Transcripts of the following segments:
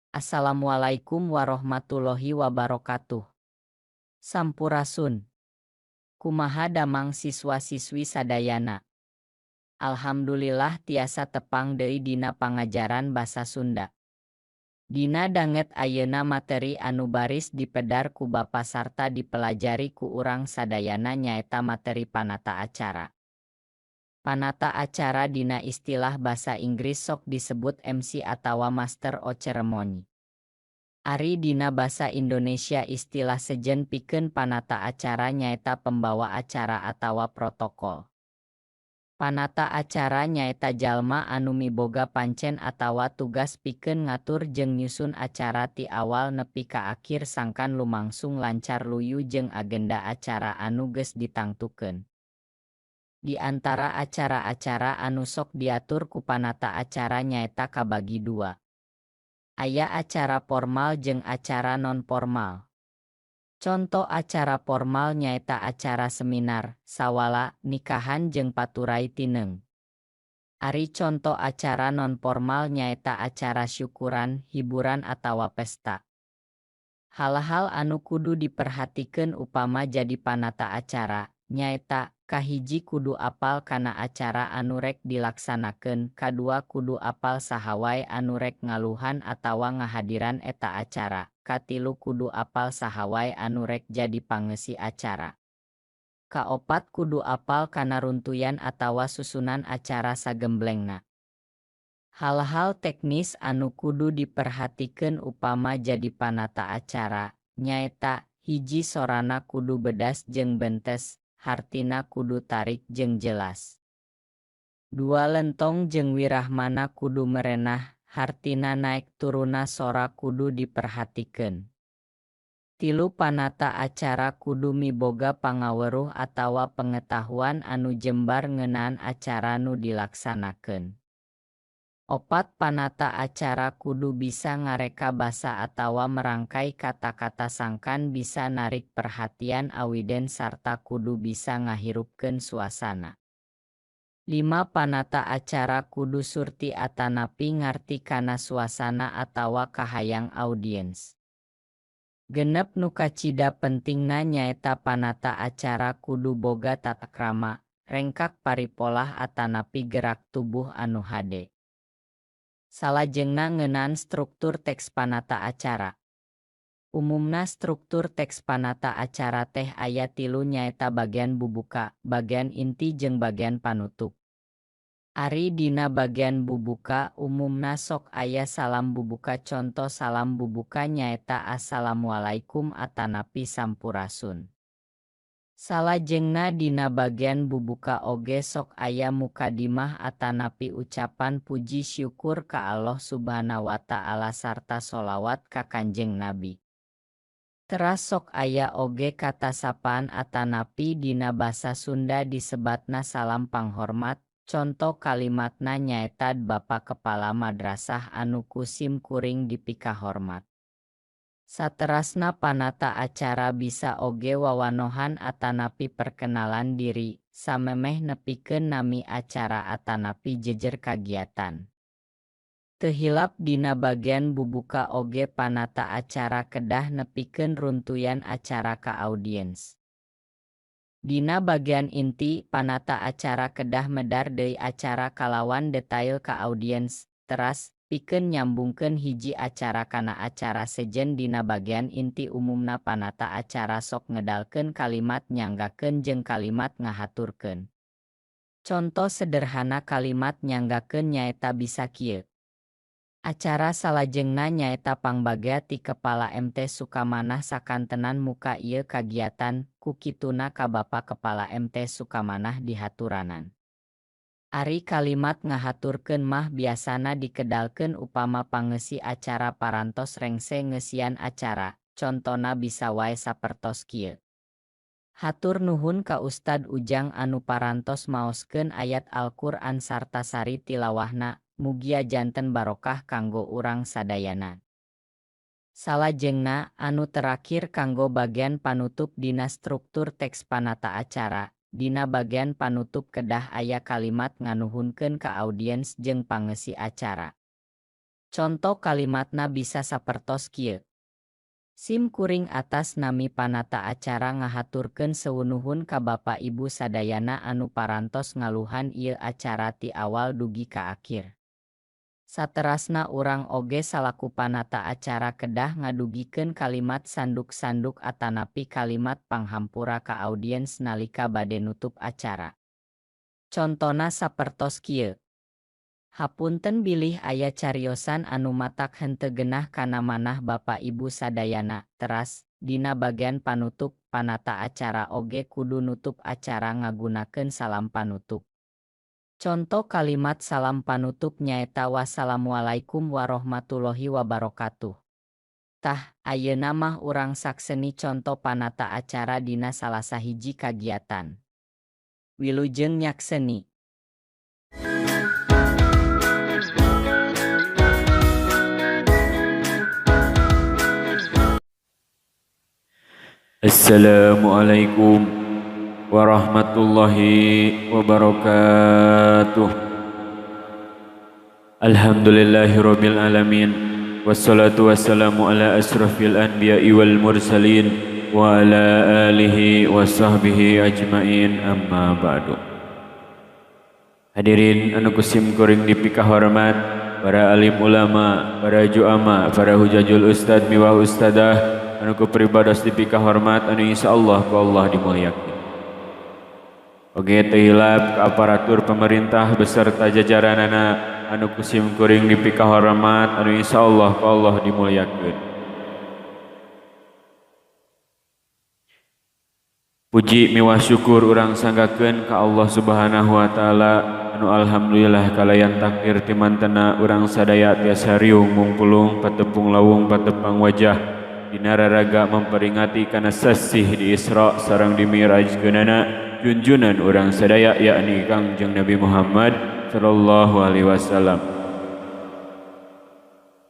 Assalamualaikum warahmatullahi wabarakatuh. Sampurasun. Kumaha damang siswa-siswi sadayana. Alhamdulillah tiasa tepang deui dina pangajaran basa Sunda. Dina danget ayeuna materi anu baris dipedar ku Bapa sarta dipelajari ku urang sadayana nyaeta materi panata acara. Panata acara dina istilah basa Inggris sok disebut MC atawa Master of Ceremony. Ari dina basa Indonesia istilah sejen pikeun panata acara nyaeta pembawa acara atawa protokol. Panata acara nyaeta jalma anu miboga pancen atawa tugas pikeun ngatur jeung nyusun acara ti awal nepi ka akhir sangkan lumangsung lancar luyu jeung agenda acara anu geus ditangtukeun. Di antara acara-acara anu sok diatur ku panata acara nyaeta kabagi dua. Aya acara formal jeung acara non-formal. Conto acara formal nyaeta acara seminar, sawala, nikahan jeung paturai tineng. Ari conto acara non-formal nyaeta acara syukuran, hiburan atawa pesta. Hal-hal anu kudu diperhatikeun upama jadi panata acara, nyaeta, kahiji kudu apal kana acara anu rek dilaksanakeun, kadua kudu apal saha wae anu rek ngaluhan atawa ngahadiran eta acara, katilu kudu apal saha wae anu rek jadi pangeusi acara. Kaopat kudu apal kana runtuyan atawa susunan acara sagemblengna. Hal-hal teknis anu kudu diperhatikeun upama jadi panata acara, nyaeta, hiji sorana kudu bedas jeung bentes, hartina kudu tarik jeung jelas. Dua lentong jeung wirahmana kudu merenah, hartina naek turuna sora kudu diperhatikeun. Tilu panata acara kudu miboga pangaweruh atawa pengetahuan anu jembar ngeunaan acara nu dilaksanakeun. Opat panata acara kudu bisa ngareka basa atawa merangkai kata-kata sangkan bisa narik perhatian awiden sarta kudu bisa ngahirupkeun suasana. 5 panata acara kudu surti atanapi ngarti kana suasana atawa kahayang audiens. Genep nu kacida pentingna nyaeta panata acara kudu boga tata krama, rengkak paripolah atanapi gerak tubuh anu hade. Salajengna ngeunaan struktur teks panata acara. Umumna struktur teks panata acara teh aya tilu nyaeta bagian bubuka, bagian inti jeung bagian panutup. Ari dina bagian bubuka umumna sok aya salam bubuka conto salam bubuka nyaeta Assalamualaikum atanapi sampurasun. Salajengna dina bagian bubuka oge sok aya mukadimah atanapi ucapan puji syukur ka Allah Subhanahu wa Ta'ala sarta sholawat ka Kanjeng Nabi. Teras sok aya oge kata sapaan atanapi dina basa Sunda disebatna salam panghormat, conto kalimatna nyaeta Bapak Kepala Madrasah anu kusim kuring dipika hormat. Saterasna panata acara bisa oge wawanohan atanapi perkenalan diri, samemeh nepikeun nami acara atanapi jejer kagiatan. Teu hilap dina bagian bubuka oge panata acara kedah nepikeun runtuyan acara ka audiens. Dina bagian inti panata acara kedah medar deui acara kalawan detail ka audiens, teras pikeun nyambungkeun hiji acara kana acara sejen dina bagian inti umumna panata acara sok ngedalkeun kalimat nyanggakeun jeung kalimat ngahaturkeun. Conto sederhana kalimat nyanggakeun nyaeta bisa kieu. Acara salajengna nyaeta pangbagea ti Kepala MT Sukamanah sakantenan muka ieu kagiatan, ku kituna ka Bapak Kepala MT Sukamanah dihaturanan. Ari kalimat ngahaturkeun mah biasana dikedalkeun upama pangeusi acara parantos rengse ngeusian acara, contona bisa wae sapertos kieu. Hatur nuhun ka Ustad Ujang anu parantos maoskeun ayat Al-Qur'an sarta sari tilawahna, mugia janten barokah kanggo urang sadayana. Salajengna anu terakhir kanggo bagian panutup dina struktur teks panata acara, dina bagian panutup kedah aya kalimat nganuhunkeun ka audiens jeung pangesi acara. Conto kalimatna bisa sapertos kieu. Sim kuring atas nami panata acara ngahaturkeun seunuhun ka Bapak Ibu sadayana anu parantos ngaluhan ieu acara ti awal dugi ka akhir. Saterasna urang oge salaku panata acara kedah ngadugikeun kalimat sanduk-sanduk atanapi kalimat panghampura ka audiens nalika bade nutup acara. Contona sapertos kieu. Hapunten bilih aya cariosan anu matak henteu genah kana manah Bapak Ibu sadayana. Teras, dina bagian panutup panata acara oge kudu nutup acara ngagunakeun salam panutup. Conto kalimat salam panutup nyaeta wassalamualaikum warahmatullahi wabarakatuh. Tah, ayeuna mah urang sakseni conto panata acara dina salah sahiji kagiatan. Wilujeng nyakseni. Assalamualaikum warahmatullahi wabarakatuh. Alhamdulillahirabbil alamin. Wassalatu wassalamu ala asrafil anbiya'i wal mursalin wa ala alihi wa sahbihi ajmain, amma ba'du. Hadirin anu kusim kuring dipika hormat, para alim ulama, para juama, para hujajul ustad miwah ustadah anu ku pribados dipika hormat anu insyaallah ku Allah dimuliakeun. Oge teu hilap ka aparatur pemerintah beserta jajaranana anu kusim kuring dipika hormat anu insyaallah ku Allah dimuliakeun. Puji miwah syukur urang sanggakeun ka Allah Subhanahu wa taala anu alhamdulillah kalayan takdir ti mantena urang sadaya tiasa riung mungpulung patepung lawung patepang wajah dina raraga memperingati kana sasih di Isra sareng di Mi'rajkeunana junjunan urang sadaya yakni Kangjeng Nabi Muhammad sallallahu alaihi wasallam.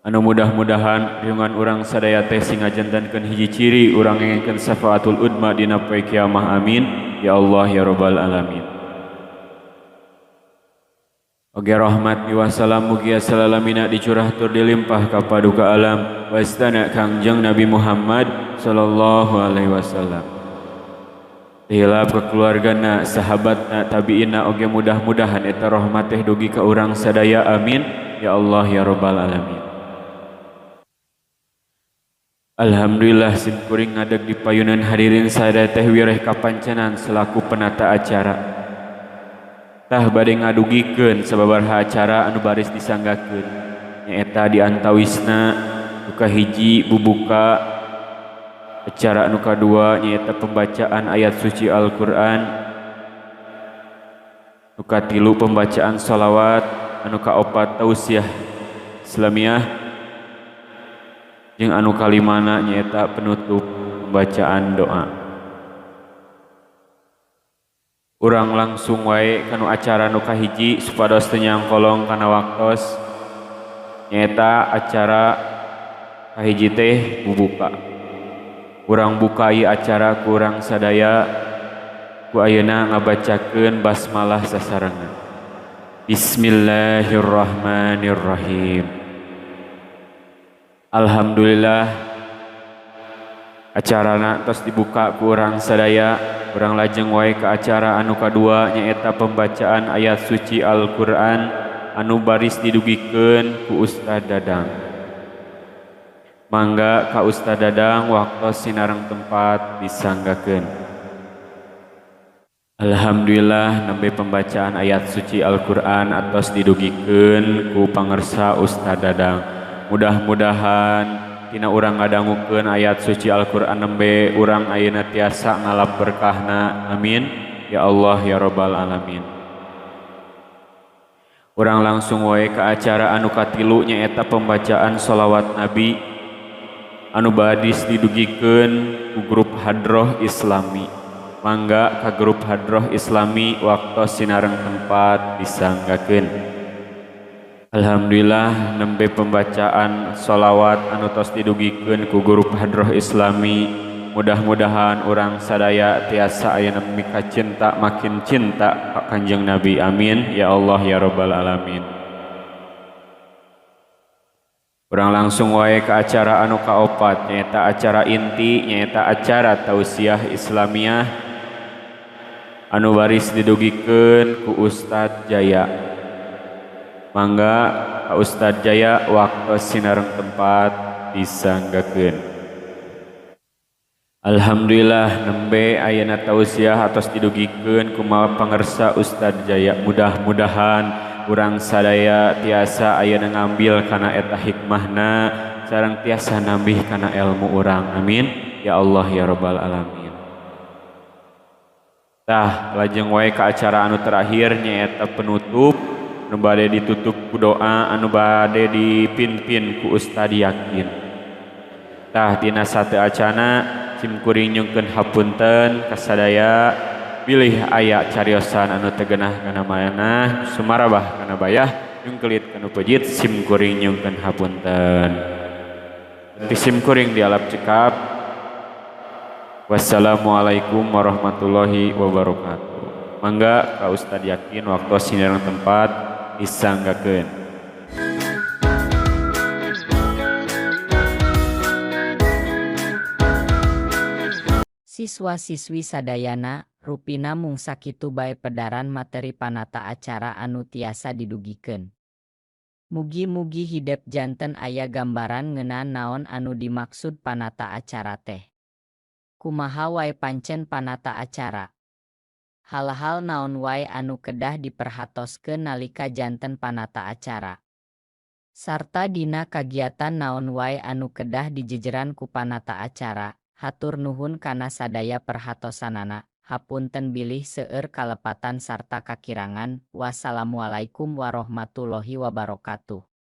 Anu mudah-mudahan riungan urang sadaya teh sing ngajantankeun hiji ciri urang ngengeun syafaatul udma dina poe kiamah, amin ya Allah ya rabbal alamin. Oge rahmat miwah salam mugia salalamina dicurah tur dilimpah ka paduka alam wastana Kangjeng Nabi Muhammad sallallahu alaihi wasallam. Hilap ka keluargana, sahabatna, tabi'ina oge mudah-mudahan eta rahmat teh dugi ka urang sadaya, amin ya Allah ya rabbal alamin. Alhamdulillah sim kuring ngadeg di payunan hadirin sadaya teh wireh kapancenan selaku penata acara. Tah bade ngadugikeun sababaraha acara anu baris disanggakeun nyaeta diantawisna nu kahiji bubuka acara, anu kadua nyaeta pembacaan ayat suci Al-Qur'an, nu katilu pembacaan shalawat, anu kaopat tausiah Islamiyah, jeung anu kalimana nyaeta penutup pembacaan doa. Urang langsung wae kanu acara nu kahiji supados teu nyangkolong kana waktos nyaeta acara kahiji teh bubuka. Urang bukai acara ku urang sadaya ku ayeuna ngabacakeun basmalah sasarengan. Bismillahirrahmanirrahim. Alhamdulillah acarana tos dibuka ku urang sadaya. Urang lajeng wae ke acara anu kadua nyaeta pembacaan ayat suci Al-Qur'an anu baris didugikeun ku Ustad Dadang. Mangga ka Ustad Dadang waktos sinareng tempat disanggakeun. Alhamdulillah nembe pembacaan ayat suci Al-Qur'an atos didugikeun ku pangersa Ustad Dadang. Mudah-mudahan tina urang ngadangukeun ayat suci Al-Qur'an nembe urang ayeuna tiasa ngalap berkahna, amin ya Allah ya rabbal alamin. Urang langsung wae ka acara anu katilu nyaeta pembacaan shalawat Nabi anu badis didugikeun ku grup Hadroh Islami. Mangga ka grup Hadroh Islami waktos sinareng tempat disanggakeun. Alhamdulillah nembe pembacaan sholawat anu tos didugikeun ku grup Hadroh Islami mudah-mudahan orang sadaya tiasa aya mika cinta makin cinta ka Kanjeng Nabi. Amin ya Allah ya rabbal alamin. Urang langsung wae ke acara anu kaopat, nyaeta acara inti, nyaeta acara tausiah Islamiyah anu baris didugikeun ku Ustadz Jaya. Mangga ka Ustadz Jaya waktu sinareng tempat disanggakeun. Alhamdulillah nembe ayeuna tausiah atos didugikeun kumaha pangersa Ustadz Jaya. Mudah-mudahan urang sadaya tiasa ayeuna ngambil kana eta hikmahna sareng tiasa nambih kana ilmu urang. Amin ya Allah ya rabbal alamin. Tah lajeng wae ka acara anu terakhir nyaeta penutup anu bade ditutup ku doa anu bade dipimpin ku Ustadz Yakin. Tah dina sateu acana simkuring nyungkeun hapunten kasadaya pilih aya cariosan anu tegenah kana manah sumarabah kana bayah nyungkelit kana pejit simkuring nyungkeun hapunten. Ti simkuring dialap cekap. Wassalamualaikum warahmatullahi wabarakatuh. Mangga ka Ustadz Yakin waktu sinareng tempat disanggakeun. Siswa-siswi sadayana rupina mung sakitu bae pedaran materi panata acara anu tiasa didugikeun. Mugi-mugi hidep janten aya gambaran ngeunaan naon anu dimaksud panata acara teh. Kumaha wae pancen panata acara. Hal-hal naon wae anu kedah diperhatoskeun nalika janten panata acara. Sarta dina kagiatan naon wae anu kedah dijejeran ku panata acara. Hatur nuhun kana sadaya perhatosanana. Hapunten bilih seueur kalepatan sarta kakirangan. Wassalamualaikum warahmatullahi wabarakatuh.